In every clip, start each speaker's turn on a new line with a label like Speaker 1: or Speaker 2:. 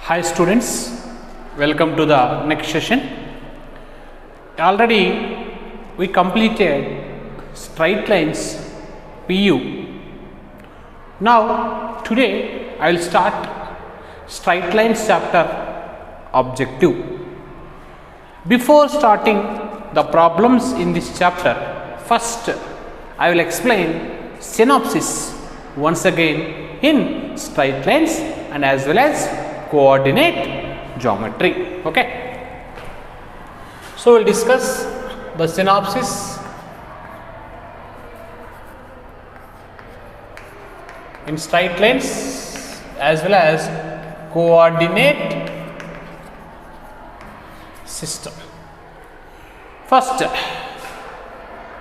Speaker 1: Hi students, welcome to the next session. Already we completed straight lines PU. Now today I will start straight lines chapter objective. Before starting the problems in this chapter, first I will explain synopsis once again in straight lines and as well as coordinate geometry. Okay, so we'll discuss the synopsis in straight lines as well as coordinate system. First,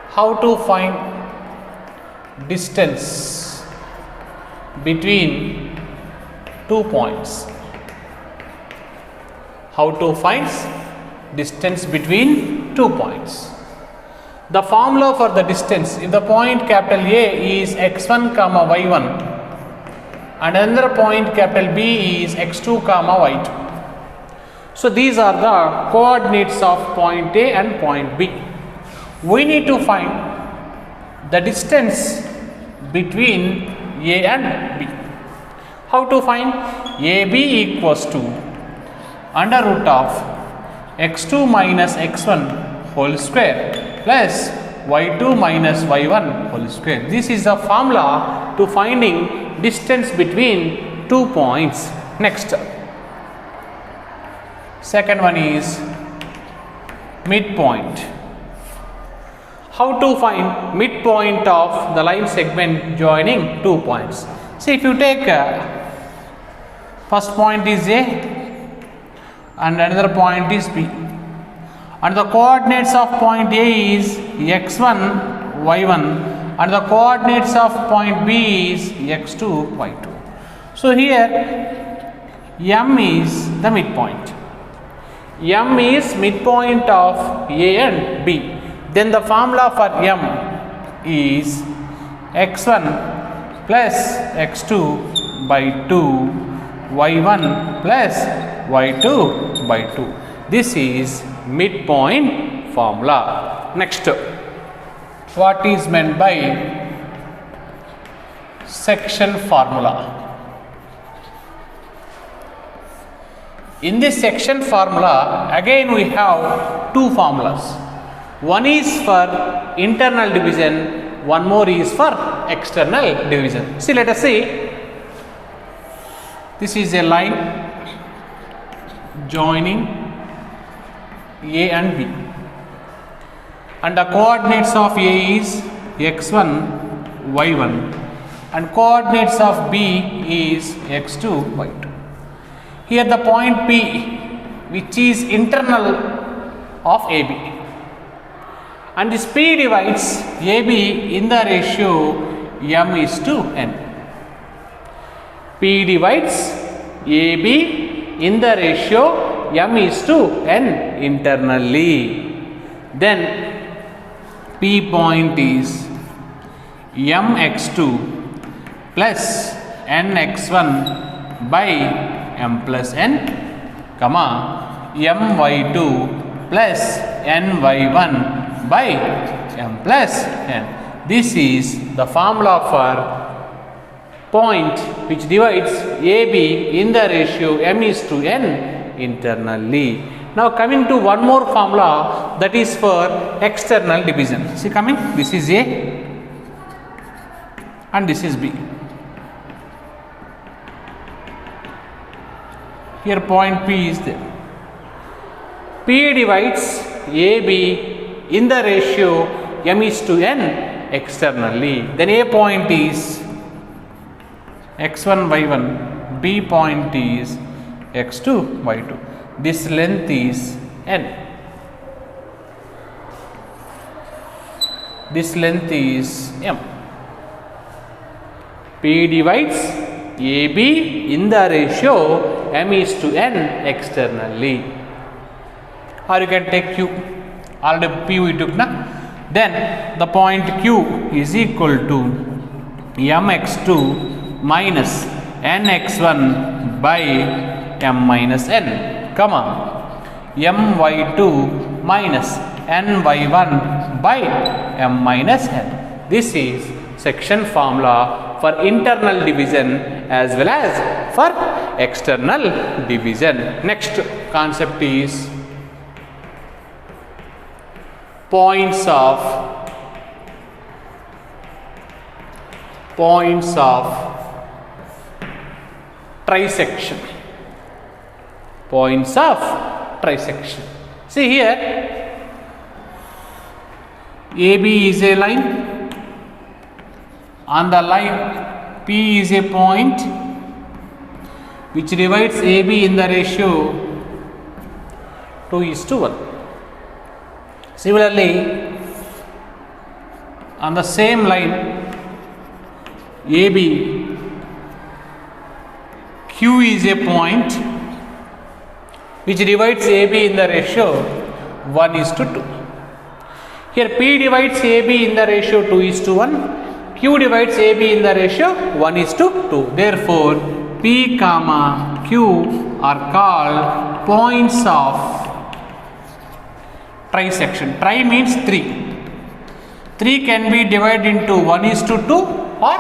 Speaker 1: how to find distance between 2 points. How to find distance between 2 points. The formula for the distance in the point capital A is x1 comma y1 and another point capital B is x2 comma y2. So these are the coordinates of point A and point B. We need to find the distance between A and B. How to find? AB equals to under root of x2 minus x1 whole square plus y2 minus y1 whole square. This is the formula to finding distance between 2 points. Next, second one is midpoint. How to find midpoint of the line segment joining 2 points? See, if you take first point is A and another point is B, and the coordinates of point A is x1 y1 and the coordinates of point B is x2 y2. So here M is the midpoint. M is midpoint of A and B. Then the formula for M is x1 plus x2 by 2 y1 plus y2 by 2. This is midpoint formula. Next, what is meant by section formula? In this section formula, again we have two formulas. One is for internal division, one more is for external division. See, let us see. This is a line joining A and B, and the coordinates of A is x1 y1 and coordinates of B is x2 y2. Here the point P, which is internal of AB, and this P divides AB in the ratio M is to N. P divides AB in the ratio M is to N internally. Then P point is mx2 plus nx1 by M plus N, comma my2 plus ny1 by M plus N. This is the formula for point which divides AB in the ratio M is to N internally. Now coming to one more formula, that is for external division. See, coming, this is A and this is B. Here point P is there. P divides AB in the ratio M is to N externally. Then A point is x1 y1, B point is x2 y2. This length is N. This length is M. P divides AB in the ratio M is to N externally. Or you can take Q. Already P we took na. Then the point Q is equal to mx2 minus nx1 by m minus n, comma my2 minus ny1 by m minus n. This is section formula for internal division as well as for external division. Next concept is points of trisection. Points of trisection. See here, AB is a line. On the line, P is a point which divides AB in the ratio 2:1. Similarly, on the same line, AB, Q is a point which divides AB in the ratio 1:2. Here P divides AB in the ratio 2:1. Q divides AB in the ratio 1:2. Therefore, P comma Q are called points of trisection. Tri means 3. 3 can be divided into 1:2 or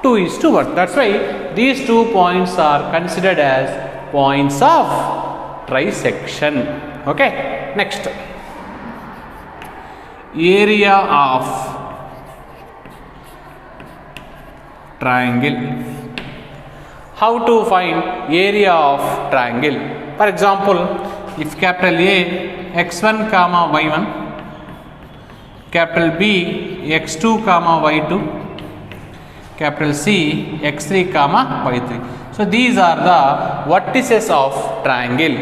Speaker 1: 2:1. That's why these 2 points are considered as points of trisection. Okay. Next, area of triangle. How to find area of triangle? For example, if capital A x1 comma y1, capital B x2 comma y2, capital C x3 comma y3. So these are the vertices of triangle.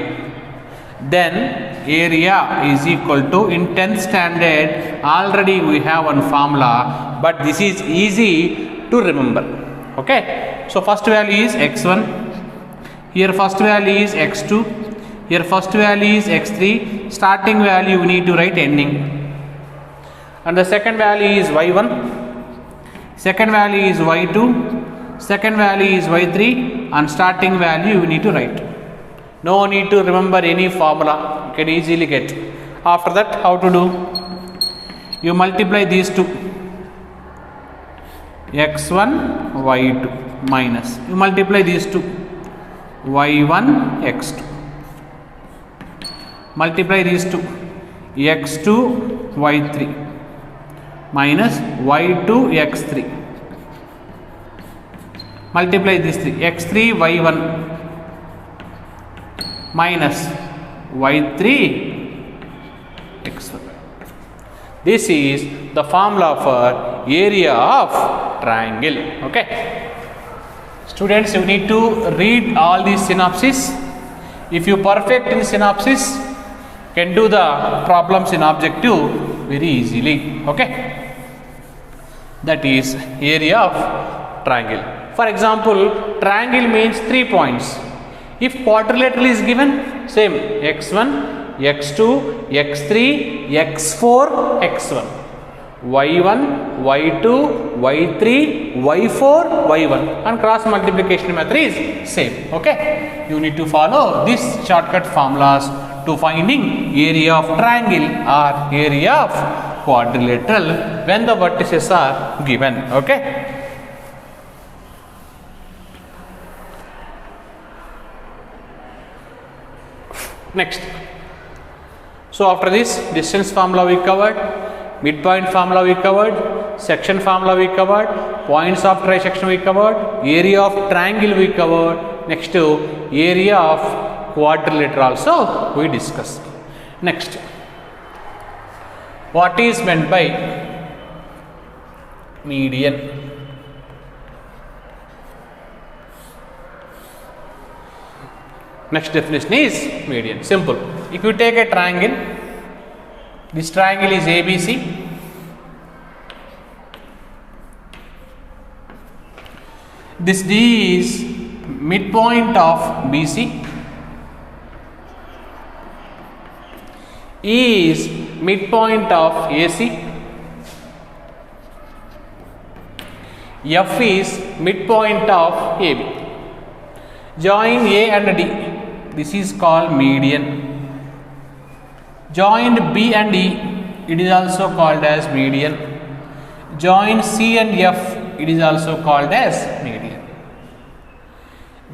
Speaker 1: Then area is equal to, in 10th standard already we have one formula, but this is easy to remember. Okay, so first value is x1, here first value is x2, here first value is x3, starting value we need to write ending, and the second value is y1, second value is y2, second value is y3, and starting value we need to write. No need to remember any formula, you can easily get. After that, how to do? You multiply these two, x1 y2 minus, you multiply these two, y1 x2, multiply these two, x2 y3 minus y2 x3, multiply these three, x3 y1 minus y3 x1. This is the formula for area of triangle. Okay, students, you need to read all these synopses. If you perfect in synopsis, can do the problems in objective very easily. Okay, that is area of triangle. For example, triangle means 3 points. If quadrilateral is given, same, x1, x2, x3, x4, x1, y1, y2, y3, y4, y1, and cross multiplication method is same. Okay, you need to follow these shortcut formulas to finding area of triangle or area of quadrilateral when the vertices are given. Okay. Next, so after this, distance formula we covered, midpoint formula we covered, section formula we covered, points of trisection we covered, area of triangle we covered. Next, area of quadrilateral also we discussed. Next, what is meant by median? Next definition is median. Simple. If you take a triangle, this triangle is ABC. This D is midpoint of BC. E is midpoint of AC. F is midpoint of AB. Join A and D. this is called median. Joined B and E, it is also called as median. Join C and F, it is also called as median.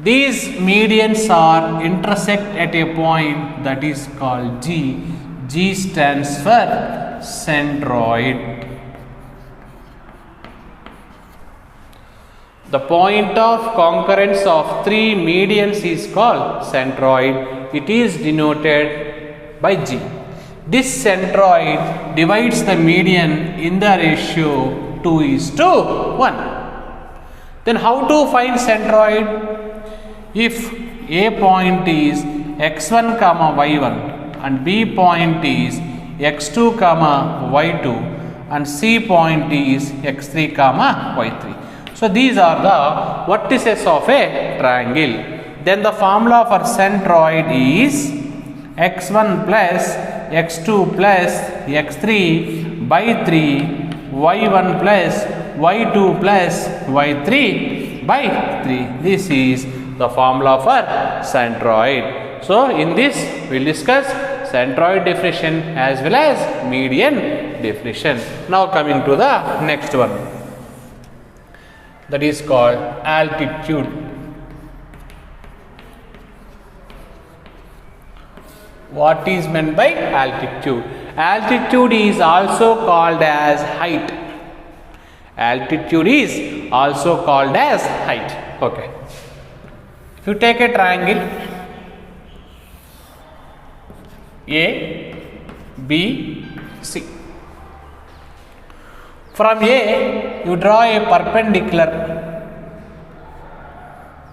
Speaker 1: These medians are intersect at a point that is called G. G stands for centroid. The point of concurrence of three medians is called centroid. It is denoted by G. This centroid divides the median in the ratio 2:1. Then how to find centroid? If A point is x1 comma y1 and B point is x2 comma y2 and C point is x3 comma y3. So these are the vertices of a triangle. Then the formula for centroid is x1 plus x2 plus x3 by 3 y1 plus y2 plus y3 by 3. This is the formula for centroid. So in this we will discuss centroid definition as well as median definition. Now coming to the next one, that is called altitude. What is meant by altitude? Altitude is also called as height. Altitude is also called as height. Okay. If you take a triangle A, B, C. From A, you draw a perpendicular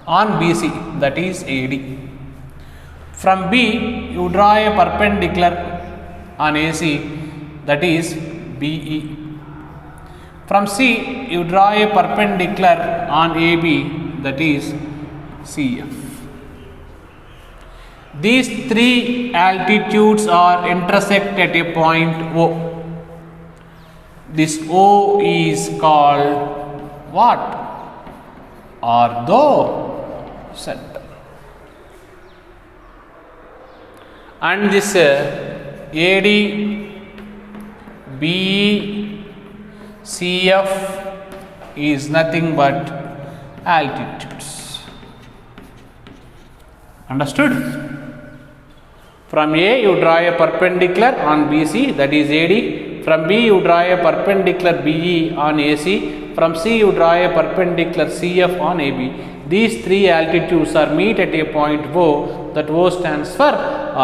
Speaker 1: on BC, that is AD. From B, you draw a perpendicular on AC, that is BE. From C, you draw a perpendicular on AB, that is CF. These three altitudes are intersect at a point O. This O is called what? Orthocenter. And this AD, BE, CF is nothing but altitudes. Understood? From A you draw a perpendicular on BC, that is AD. From B you draw a perpendicular BE on AC. From C you draw a perpendicular CF on AB. These three altitudes are meet at a point O. That O stands for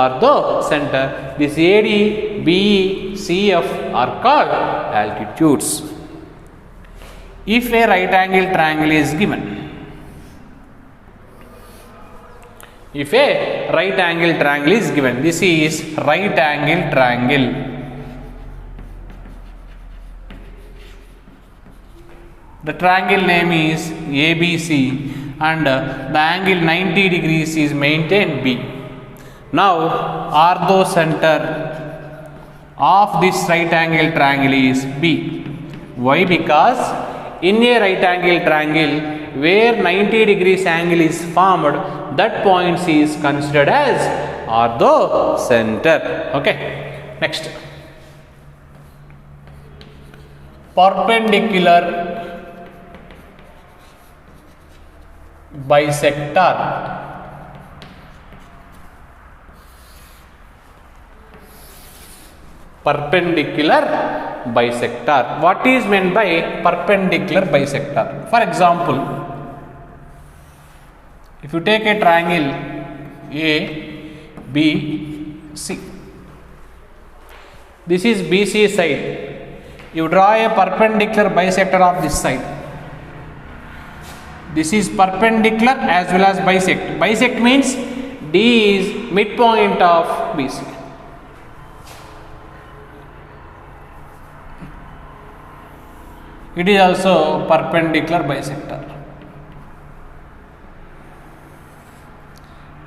Speaker 1: orthocenter. This AD, BE, CF are called altitudes. If a right angle triangle is given, if a right angle triangle is given, this is right angle triangle. The triangle name is ABC and the angle 90 degrees is maintained B. Now orthocenter of this right angle triangle is B. Why? Because in a right angle triangle where 90 degrees angle is formed, that point is considered as orthocenter. Okay. Next, perpendicular bisector. Perpendicular bisector. What is meant by perpendicular bisector? For example, if you take a triangle A, B, C. This is BC side. You draw a perpendicular bisector of this side. This is perpendicular as well as bisect. Bisect means D is midpoint of BC. It is also perpendicular bisector.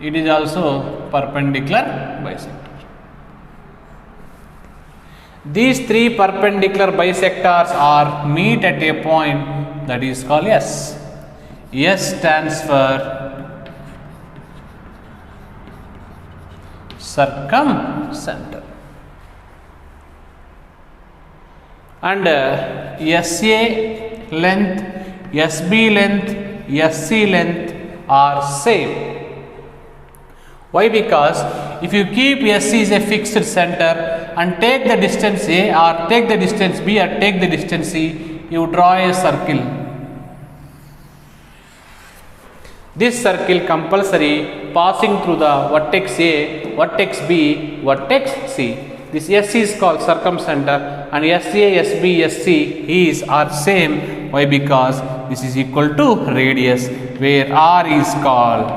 Speaker 1: It is also perpendicular bisector. These three perpendicular bisectors are meet at a point that is called S. S stands for circumcenter. And SA length, SB length, SC length are same. Why? Because if you keep SC is a fixed center and take the distance A or take the distance B or take the distance C, you draw a circle. This circle compulsory passing through the vertex A, vertex B, vertex C. This SC is called circumcenter and SA, SB, SC is are same. Why? Because this is equal to radius, where R is called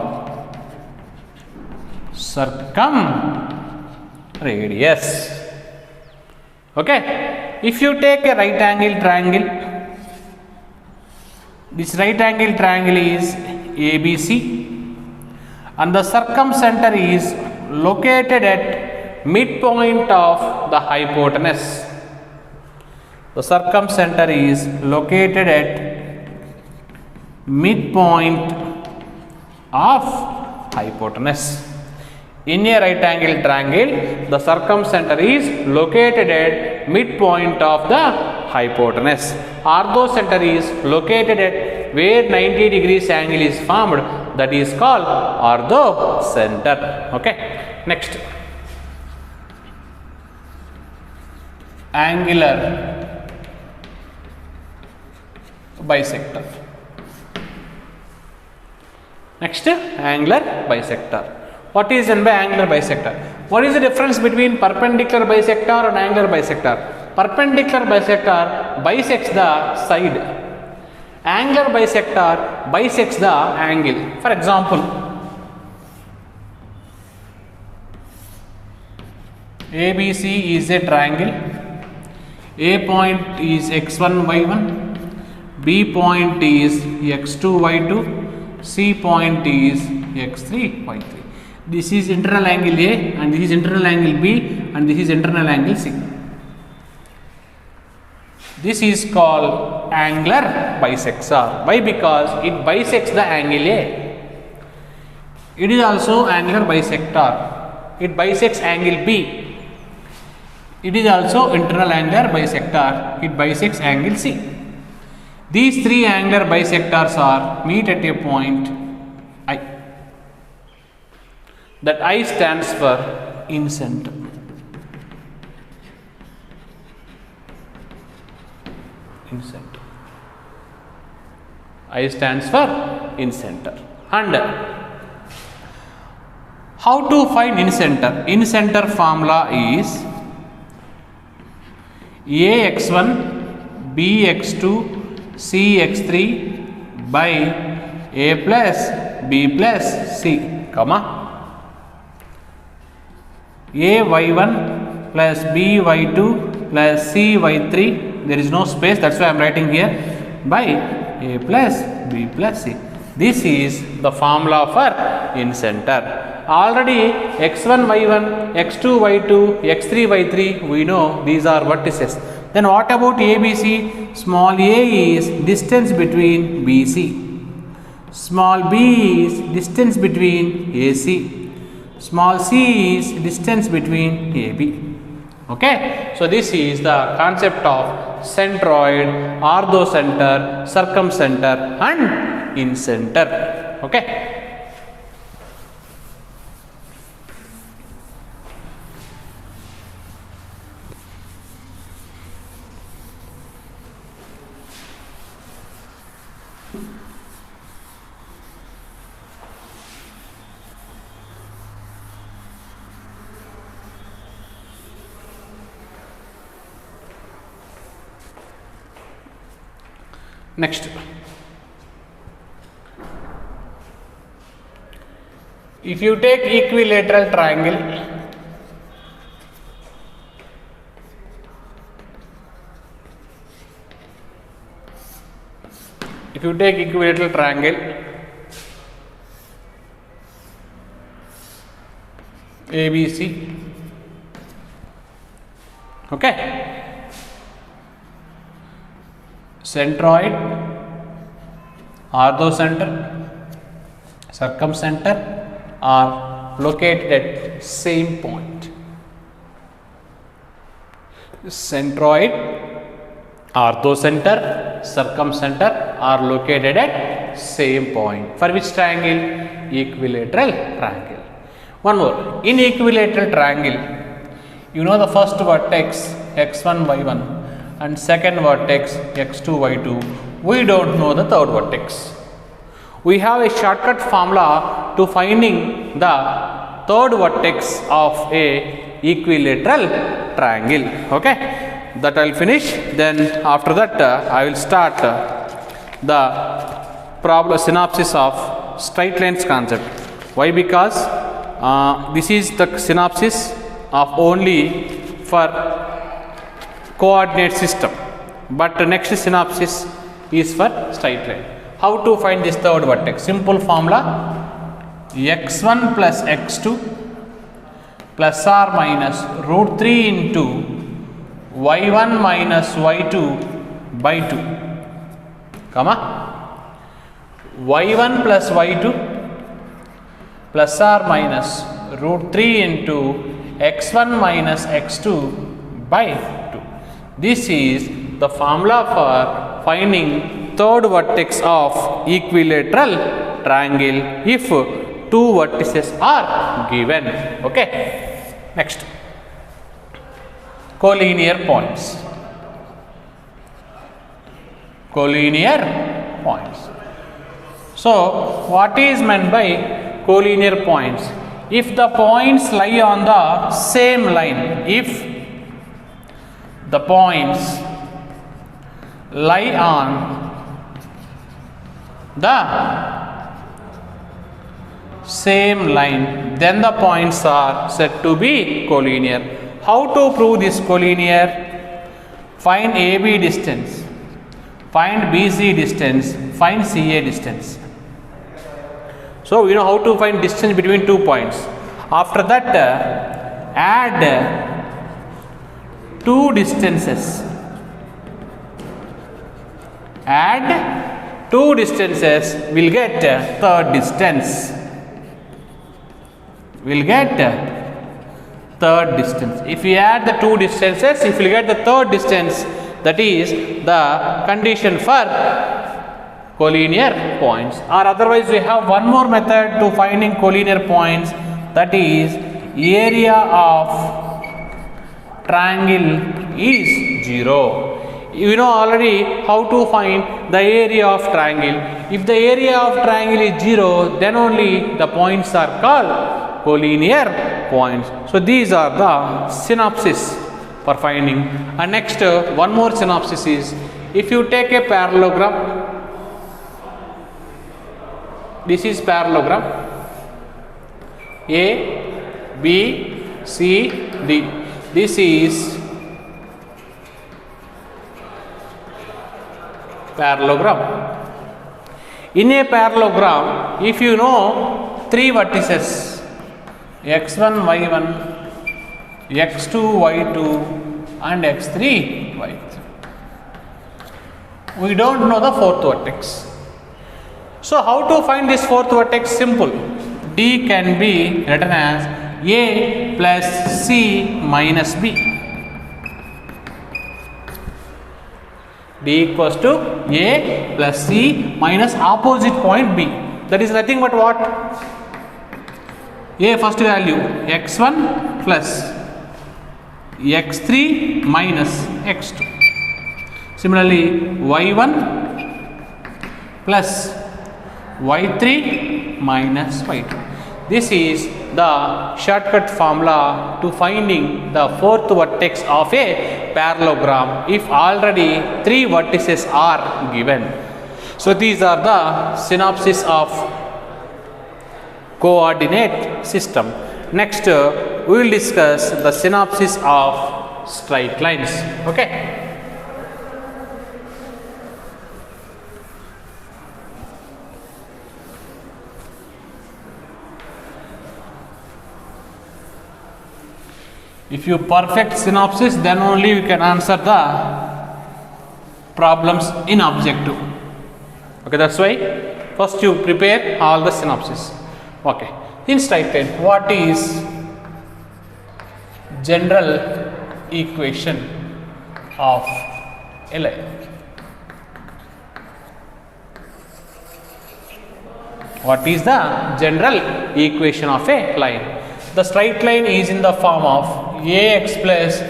Speaker 1: circumradius. Okay. If you take a right angle triangle, this right angle triangle is ABC and the circumcenter is located at midpoint of the hypotenuse. The circumcenter is located at midpoint of hypotenuse. In a right angle triangle, the circumcenter is located at midpoint of the hypotenuse. Orthocenter is located at where 90 degrees angle is formed, that is called orthocenter. Okay. Next, angular bisector. Next, angular bisector. What is meant by angular bisector? What is the difference between perpendicular bisector and angular bisector? Perpendicular bisector bisects the side. Angular bisector bisects the angle. For example, ABC is a triangle. A point is x1, y1, B point is x2, y2, C point is x3, y3. This is internal angle A and this is internal angle B and this is internal angle C. This is called angular bisector. Why? Because it bisects the angle A. It is also angular bisector. It bisects angle B. It is also internal angular bisector. It bisects angle C. These three angular bisectors are meet at a point I. That I stands for incenter. Incenter. I stands for incenter. And how to find incenter? Incenter formula is AX1, BX2, CX3 by A plus B plus C, comma AY1 plus BY2 plus CY3, there is no space, that's why I am writing here, by A plus B plus C. This is the formula for incenter. Already x1, y1, x2, y2, x3, y3, we know these are vertices. Then what about ABC? Small a is distance between BC. Small b is distance between AC. Small c is distance between AB. Okay. So this is the concept of centroid, orthocenter, circumcenter and incenter. Okay. Next, if you take equilateral triangle, ABC, okay, centroid, orthocenter, circumcenter or located at same point. Centroid, orthocenter, circumcenter are located at same point. For which triangle? Equilateral triangle. One more. In equilateral triangle, you know the first vertex x1, y1 and second vertex x2, y2. We don't know the third vertex. We have a shortcut formula to finding the third vertex of a equilateral triangle. Okay, that I will finish. Then after that I will start the problem synopsis of straight lines concept. Why? Because this is the synopsis of only for coordinate system, but the next synopsis is for straight line. How to find this third vertex? Simple formula: x1 plus x2 plus or minus root 3 into y1 minus y2 by 2, comma y1 plus y2 plus or minus root 3 into x1 minus x2 by 2. This is the formula for finding third vertex of equilateral triangle if two vertices are given. Okay, next, collinear points. Collinear points. So what is meant by collinear points? If the points lie on the same line, if the points lie on the same line, then the points are said to be collinear. How to prove this collinear? Find AB distance, find BC distance, find CA distance. So we know how to find distance between 2 points. After that add 2 distances. Add 2 distances, will get third distance. Will get third distance. If we add the 2 distances, if we get the third distance, that is the condition for collinear points. Or otherwise we have one more method to finding collinear points, that is area of triangle is 0. You know already how to find the area of triangle. If the area of triangle is 0, then only the points are called collinear points. So these are the synopsis for finding. And next one more synopsis is, if you take a parallelogram, this is parallelogram A, B, C, D. This is parallelogram. In a parallelogram, if you know 3 vertices x1, y1, x2, y2 and x3, y3, we don't know the fourth vertex. So how to find this fourth vertex? Simple. D can be written as A plus C minus B. D equals to A plus C minus opposite point B. That is nothing but what? A first value x1 plus x3 minus x2. Similarly y1 plus y3 minus y2. This is the shortcut formula to finding the fourth vertex of a parallelogram if already 3 vertices are given. So these are the synopsis of coordinate system. Next we will discuss the synopsis of straight lines. Okay. If you perfect synopsis, then only we can answer the problems in objective. Okay, that's why first you prepare all the synopsis. Okay, In straight line, what is general equation of a line? What is the general equation of a line? The straight line is in the form of ax plus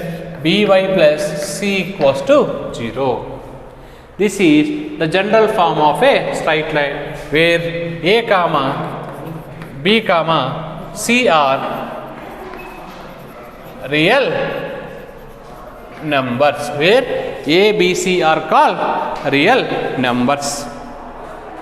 Speaker 1: by plus c equals to 0. This is the general form of a straight line where a comma b comma c are real numbers, where a b c are called real numbers.